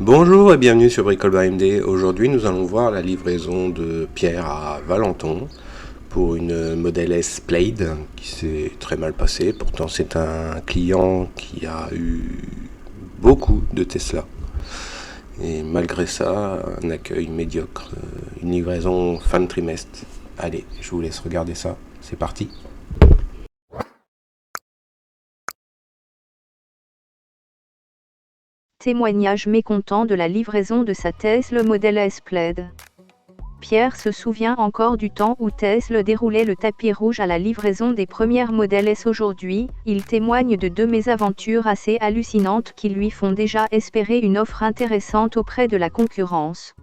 Bonjour et bienvenue sur Bricole by MD. Aujourd'hui, nous allons voir la livraison de Pierre à Valenton pour une Model S Plaid qui s'est très mal passée. Pourtant, c'est un client qui a eu beaucoup de Tesla. Et malgré ça, un accueil médiocre, une livraison fin de trimestre. Allez, je vous laisse regarder ça. C'est parti. Témoignage mécontent de la livraison de sa Tesla Model S Plaid. Pierre se souvient encore du temps où Tesla déroulait le tapis rouge à la livraison des premières Model S. Aujourd'hui, il témoigne de deux mésaventures assez hallucinantes qui lui font déjà espérer une offre intéressante auprès de la concurrence.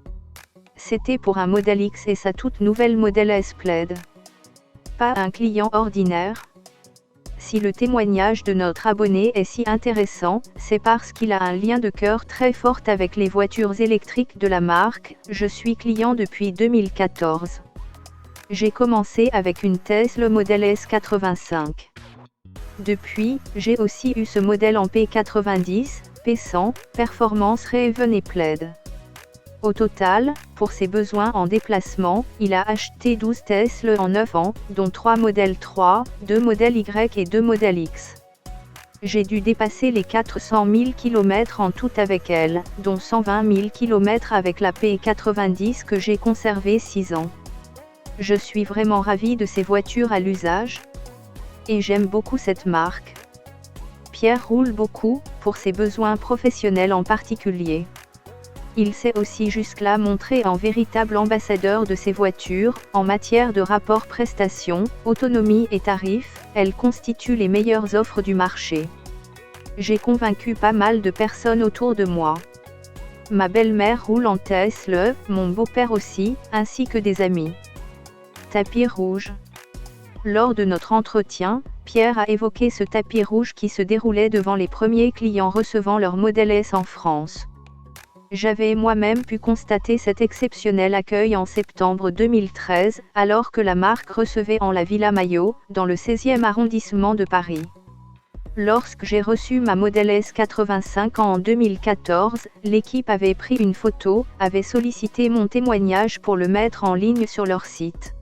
C'était pour un Model X et sa toute nouvelle Model S Plaid. Pas un client ordinaire. Si le témoignage de notre abonné est si intéressant, c'est parce qu'il a un lien de cœur très fort avec les voitures électriques de la marque. Je suis client depuis 2014. J'ai commencé avec une Tesla Model S 85. Depuis, j'ai aussi eu ce modèle en P90, P100, Performance Raven et Plaid. Au total, pour ses besoins en déplacement, il a acheté 12 Tesla en 9 ans, dont 3 modèles 3, 2 modèles Y et 2 modèles X. J'ai dû dépasser les 400 000 km en tout avec elle, dont 120 000 km avec la P90 que j'ai conservée 6 ans. Je suis vraiment ravi de ces voitures à l'usage. Et j'aime beaucoup cette marque. Pierre roule beaucoup, pour ses besoins professionnels en particulier. Il s'est aussi jusque-là montré en véritable ambassadeur de ces voitures. En matière de rapport prestations, autonomie et tarifs, elles constituent les meilleures offres du marché. J'ai convaincu pas mal de personnes autour de moi. Ma belle-mère roule en Tesla, mon beau-père aussi, ainsi que des amis. Tapis rouge. Lors de notre entretien, Pierre a évoqué ce tapis rouge qui se déroulait devant les premiers clients recevant leur Model S en France. J'avais moi-même pu constater cet exceptionnel accueil en septembre 2013, alors que la marque recevait en la Villa Maillot, dans le 16e arrondissement de Paris. Lorsque j'ai reçu ma Model S 85 en 2014, l'équipe avait pris une photo, avait sollicité mon témoignage pour le mettre en ligne sur leur site.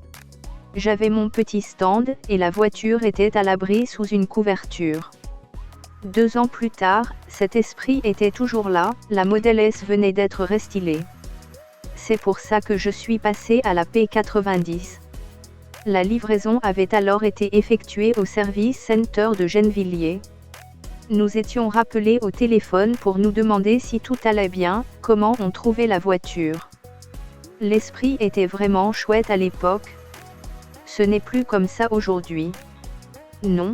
J'avais mon petit stand, et la voiture était à l'abri sous une couverture. 2 ans plus tard, cet esprit était toujours là, la Model S venait d'être restylée. C'est pour ça que je suis passé à la P90. La livraison avait alors été effectuée au service center de Gennevilliers. Nous étions rappelés au téléphone pour nous demander si tout allait bien, comment on trouvait la voiture. L'esprit était vraiment chouette à l'époque. Ce n'est plus comme ça aujourd'hui. Non.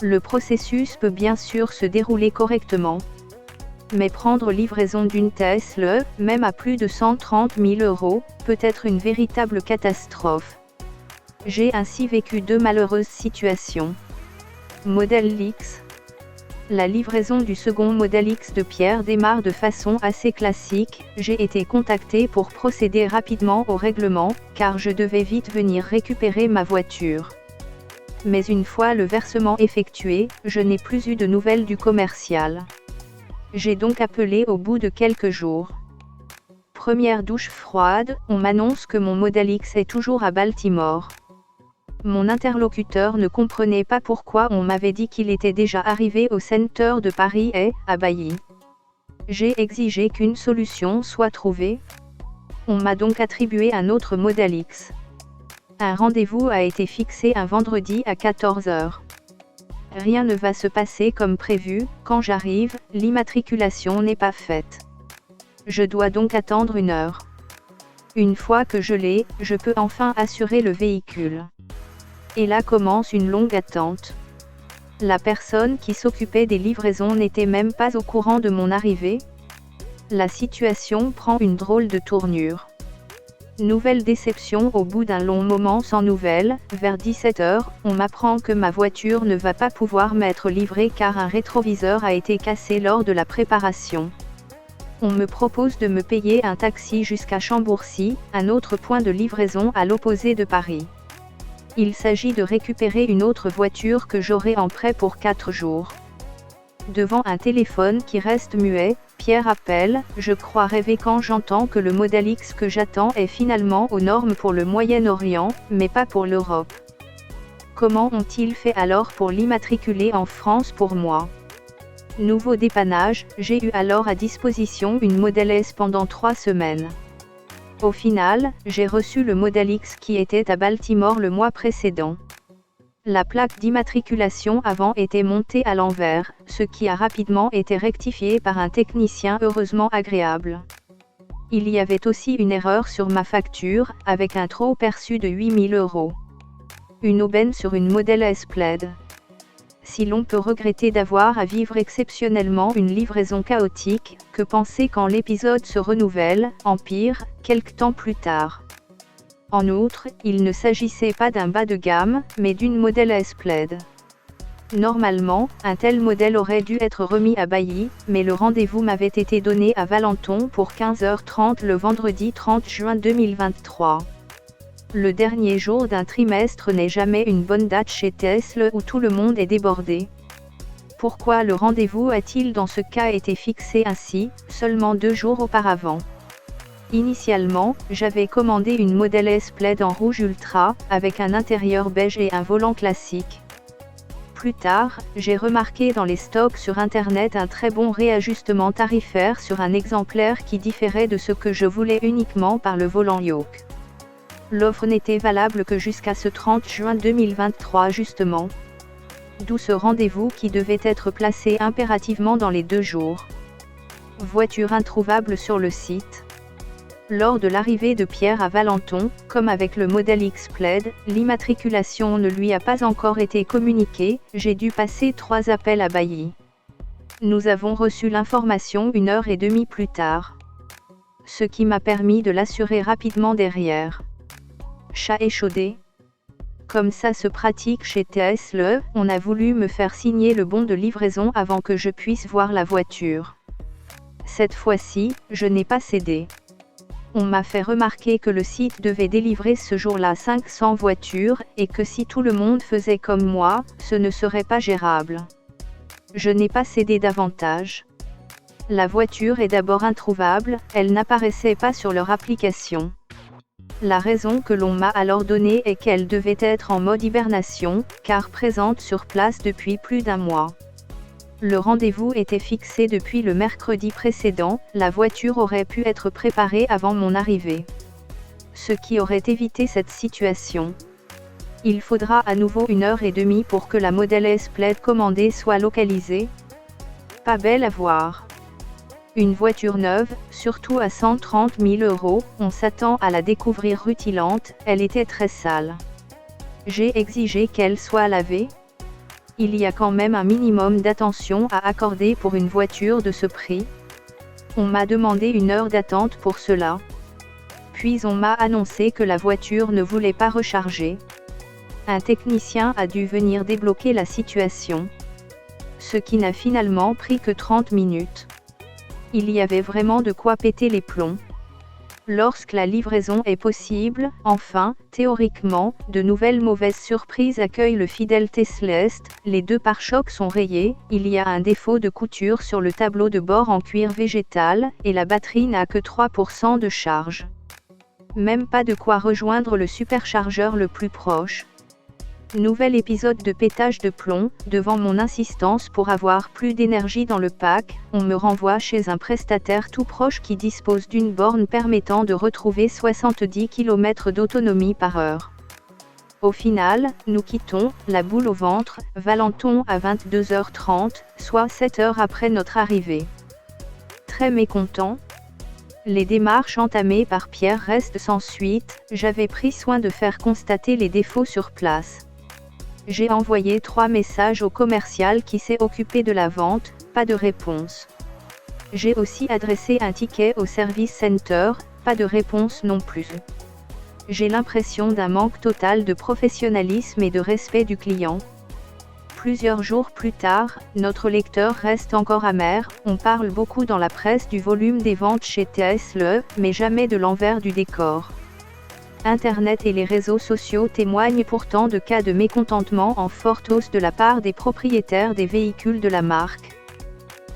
Le processus peut bien sûr se dérouler correctement. Mais prendre livraison d'une Tesla, même à plus de 130 000 €, peut être une véritable catastrophe. J'ai ainsi vécu 2 malheureuses situations. Modèle X. La livraison du second Modèle X de Pierre démarre de façon assez classique. J'ai été contacté pour procéder rapidement au règlement, car je devais vite venir récupérer ma voiture. Mais une fois le versement effectué, je n'ai plus eu de nouvelles du commercial. J'ai donc appelé au bout de quelques jours. Première douche froide, on m'annonce que mon Model X est toujours à Baltimore. Mon interlocuteur ne comprenait pas pourquoi on m'avait dit qu'il était déjà arrivé au center de Paris et, à Bailly. J'ai exigé qu'une solution soit trouvée. On m'a donc attribué un autre Model X. Un rendez-vous a été fixé un vendredi à 14 h. Rien ne va se passer comme prévu. Quand j'arrive, l'immatriculation n'est pas faite. Je dois donc attendre 1 heure. Une fois que je l'ai, je peux enfin assurer le véhicule. Et là commence une longue attente. La personne qui s'occupait des livraisons n'était même pas au courant de mon arrivée. La situation prend une drôle de tournure. Nouvelle déception au bout d'un long moment sans nouvelles. Vers 17 h, on m'apprend que ma voiture ne va pas pouvoir m'être livrée car un rétroviseur a été cassé lors de la préparation. On me propose de me payer un taxi jusqu'à Chambourcy, un autre point de livraison à l'opposé de Paris. Il s'agit de récupérer une autre voiture que j'aurai en prêt pour 4 jours. Devant un téléphone qui reste muet, Pierre appelle, je crois rêver quand j'entends que le modèle X que j'attends est finalement aux normes pour le Moyen-Orient, mais pas pour l'Europe. Comment ont-ils fait alors pour l'immatriculer en France pour moi? Nouveau dépannage, j'ai eu alors à disposition une Model S pendant 3 semaines. Au final, j'ai reçu le Model X qui était à Baltimore le mois précédent. La plaque d'immatriculation avant était montée à l'envers, ce qui a rapidement été rectifié par un technicien heureusement agréable. Il y avait aussi une erreur sur ma facture, avec un trop perçu de 8 000 €. Une aubaine sur une Model S Plaid. Si l'on peut regretter d'avoir à vivre exceptionnellement une livraison chaotique, que penser quand l'épisode se renouvelle, empire, quelque temps plus tard. En outre, il ne s'agissait pas d'un bas de gamme, mais d'une Model S Plaid. Normalement, un tel modèle aurait dû être remis à Bailly, mais le rendez-vous m'avait été donné à Valenton pour 15h30 le vendredi 30 juin 2023. Le dernier jour d'un trimestre n'est jamais une bonne date chez Tesla où tout le monde est débordé. Pourquoi le rendez-vous a-t-il dans ce cas été fixé ainsi, seulement 2 jours auparavant? Initialement, j'avais commandé une Model S Plaid en rouge ultra, avec un intérieur beige et un volant classique. Plus tard, j'ai remarqué dans les stocks sur internet un très bon réajustement tarifaire sur un exemplaire qui différait de ce que je voulais uniquement par le volant yoke. L'offre n'était valable que jusqu'à ce 30 juin 2023 justement. D'où ce rendez-vous qui devait être placé impérativement dans les 2 jours. Voiture introuvable sur le site. Lors de l'arrivée de Pierre à Valenton, comme avec le Model X Plaid, l'immatriculation ne lui a pas encore été communiquée, j'ai dû passer 3 appels à Bailly. Nous avons reçu l'information 1h30 plus tard. Ce qui m'a permis de l'assurer rapidement derrière. Chat échaudé. Comme ça se pratique chez Tesla, on a voulu me faire signer le bon de livraison avant que je puisse voir la voiture. Cette fois-ci, je n'ai pas cédé. On m'a fait remarquer que le site devait délivrer ce jour-là 500 voitures, et que si tout le monde faisait comme moi, ce ne serait pas gérable. Je n'ai pas cédé davantage. La voiture est d'abord introuvable, elle n'apparaissait pas sur leur application. La raison que l'on m'a alors donnée est qu'elle devait être en mode hibernation, car présente sur place depuis plus d'1 mois. Le rendez-vous était fixé depuis le mercredi précédent, la voiture aurait pu être préparée avant mon arrivée. Ce qui aurait évité cette situation. Il faudra à nouveau 1h30 pour que la Model S Plaid commandée soit localisée. Pas belle à voir. Une voiture neuve, surtout à 130 000 €, on s'attend à la découvrir rutilante, elle était très sale. J'ai exigé qu'elle soit lavée. Il y a quand même un minimum d'attention à accorder pour une voiture de ce prix. On m'a demandé 1 heure d'attente pour cela. Puis on m'a annoncé que la voiture ne voulait pas recharger. Un technicien a dû venir débloquer la situation. Ce qui n'a finalement pris que 30 minutes. Il y avait vraiment de quoi péter les plombs. Lorsque la livraison est possible, enfin, théoriquement, de nouvelles mauvaises surprises accueillent le fidèle Tesliste, les 2 pare-chocs sont rayés, il y a un défaut de couture sur le tableau de bord en cuir végétal, et la batterie n'a que 3% de charge. Même pas de quoi rejoindre le superchargeur le plus proche. Nouvel épisode de pétage de plomb, devant mon insistance pour avoir plus d'énergie dans le pack, on me renvoie chez un prestataire tout proche qui dispose d'une borne permettant de retrouver 70 km d'autonomie par heure. Au final, nous quittons, la boule au ventre, Valenton à 22h30, soit 7 heures après notre arrivée. Très mécontent. Les démarches entamées par Pierre restent sans suite, j'avais pris soin de faire constater les défauts sur place. J'ai envoyé 3 messages au commercial qui s'est occupé de la vente, pas de réponse. J'ai aussi adressé un ticket au service center, pas de réponse non plus. J'ai l'impression d'un manque total de professionnalisme et de respect du client. Plusieurs jours plus tard, notre lecteur reste encore amer, on parle beaucoup dans la presse du volume des ventes chez Tesla, mais jamais de l'envers du décor. Internet et les réseaux sociaux témoignent pourtant de cas de mécontentement en forte hausse de la part des propriétaires des véhicules de la marque.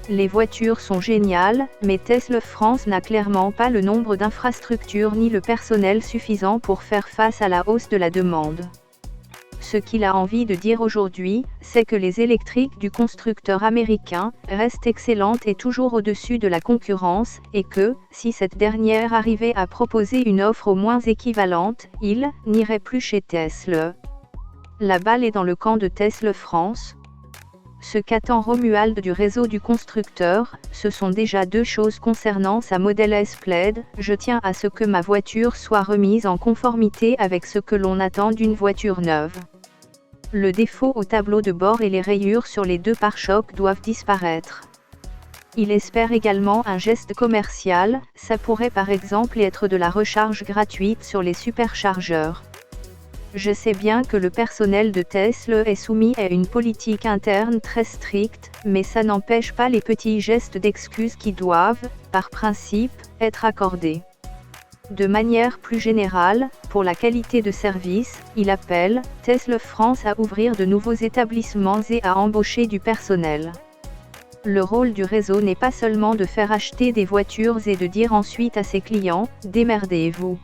Les voitures sont géniales, mais Tesla France n'a clairement pas le nombre d'infrastructures ni le personnel suffisant pour faire face à la hausse de la demande. Ce qu'il a envie de dire aujourd'hui, c'est que les électriques du constructeur américain restent excellentes et toujours au-dessus de la concurrence, et que, si cette dernière arrivait à proposer une offre au moins équivalente, il n'irait plus chez Tesla. La balle est dans le camp de Tesla France. Ce qu'attend Romuald du réseau du constructeur, ce sont déjà deux choses concernant sa Model S Plaid. Je tiens à ce que ma voiture soit remise en conformité avec ce que l'on attend d'une voiture neuve. Le défaut au tableau de bord et les rayures sur les deux pare-chocs doivent disparaître. Il espère également un geste commercial, ça pourrait par exemple être de la recharge gratuite sur les superchargeurs. Je sais bien que le personnel de Tesla est soumis à une politique interne très stricte, mais ça n'empêche pas les petits gestes d'excuse qui doivent, par principe, être accordés. De manière plus générale, pour la qualité de service, il appelle Tesla France à ouvrir de nouveaux établissements et à embaucher du personnel. Le rôle du réseau n'est pas seulement de faire acheter des voitures et de dire ensuite à ses clients « démerdez-vous ».